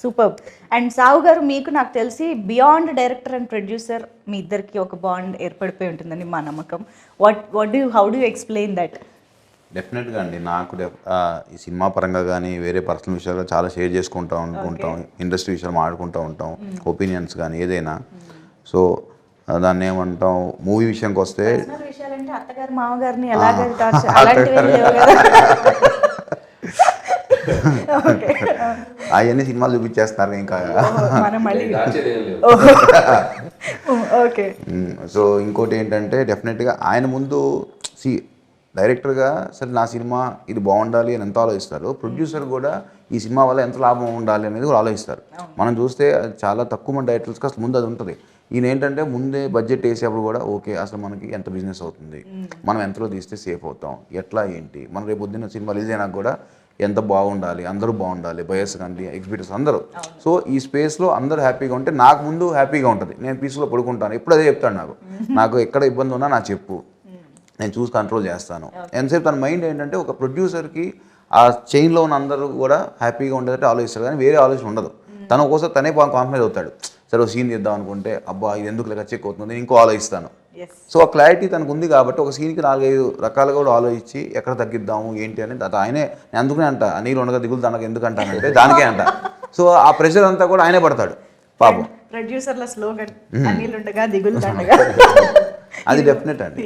Super. And సావు గారు, మీకు నాకు తెలిసి బియాండ్ డైరెక్టర్ అండ్ ప్రొడ్యూసర్ మీ ఇద్దరికి ఒక బాండ్ ఏర్పడిపోయి ఉంటుందని మా నమ్మకం. How do explain that? డెఫినెట్గా అండి. నాకు ఈ సినిమా పరంగా కానీ వేరే పర్సనల్ విషయాలు చాలా షేర్ చేసుకుంటూ ఉంటాం, ఇండస్ట్రీ విషయాలు మాట్లాడుకుంటూ ఉంటాం, ఒపీనియన్స్ కానీ ఏదైనా. సో దాన్ని ఏమంటాం, మూవీ విషయానికి వస్తే విషయాలంటే అత్తగారు మామగారిని ఎలాగ అలాంటివి లేవు కదా. అవన్నీ సినిమాలు చూపించేస్తున్నారు ఇంకా. సో ఇంకోటి ఏంటంటే డెఫినెట్గా ఆయన ముందు డైరెక్టర్గా సరే నా సినిమా ఇది బాగుండాలి అని ఎంత ఆలోచిస్తారు, ప్రొడ్యూసర్ కూడా ఈ సినిమా వల్ల ఎంత లాభం ఉండాలి అనేది కూడా ఆలోచిస్తారు. మనం చూస్తే చాలా తక్కువ మంది డైరెక్టర్స్కి అసలు ముందు అది ఉంటుంది. ఈయన ఏంటంటే ముందే బడ్జెట్ వేసేప్పుడు కూడా ఓకే అసలు మనకి ఎంత బిజినెస్ అవుతుంది, మనం ఎంతలో తీస్తే సేఫ్ అవుతాం, ఎట్లా ఏంటి, మనం రేపు పొద్దున్న సినిమా రిలీజ్ అయినా కూడా ఎంత బాగుండాలి, అందరూ బాగుండాలి, బయర్స్ కానీ ఎగ్జిబిటర్స్ అందరూ. సో ఈ స్పేస్లో అందరూ హ్యాపీగా ఉంటే నాకు ముందు హ్యాపీగా ఉంటుంది, నేను పీస్లో పడుకుంటాను. ఎప్పుడు అదే చెప్తాను, నాకు ఎక్కడ ఇబ్బంది ఉన్నా నాకు చెప్పు, నేను చూసి కంట్రోల్ చేస్తాను. ఎంతసేపు తన మైండ్ ఏంటంటే ఒక ప్రొడ్యూసర్కి ఆ చైన్లో ఉన్న అందరూ కూడా హ్యాపీగా ఉండేటట్టు ఆలోచిస్తారు, కానీ వేరే ఆలోచన ఉండదు. తను ఒక్కోసారి తనే కాన్ఫిడెన్స్ అవుతాడు. సరే సీన్ తీద్దాం అనుకుంటే అబ్బా ఇది ఎందుకు లెక్క చెక్ అవుతుంది, ఇంకో ఆలోచిస్తాను. సో ఆ క్లారిటీ తనకు ఉంది కాబట్టి ఒక సీన్కి 4-5 రకాలుగా కూడా ఆలోచించి ఎక్కడ తగ్గిద్దాము ఏంటి అనేది ఆయనే. నేను అందుకనే అంట నీళ్ళు ఉండగా దిగులు తనకు ఎందుకు అంటానంటే దానికే అంట. సో ఆ ప్రెషర్ అంతా కూడా ఆయనే పడతాడు పాపం. ప్రొడ్యూసర్ల స్లోగన్ అనిల్ ఉండగా దిగులు దండగా. అది డెఫినెట్ అండి.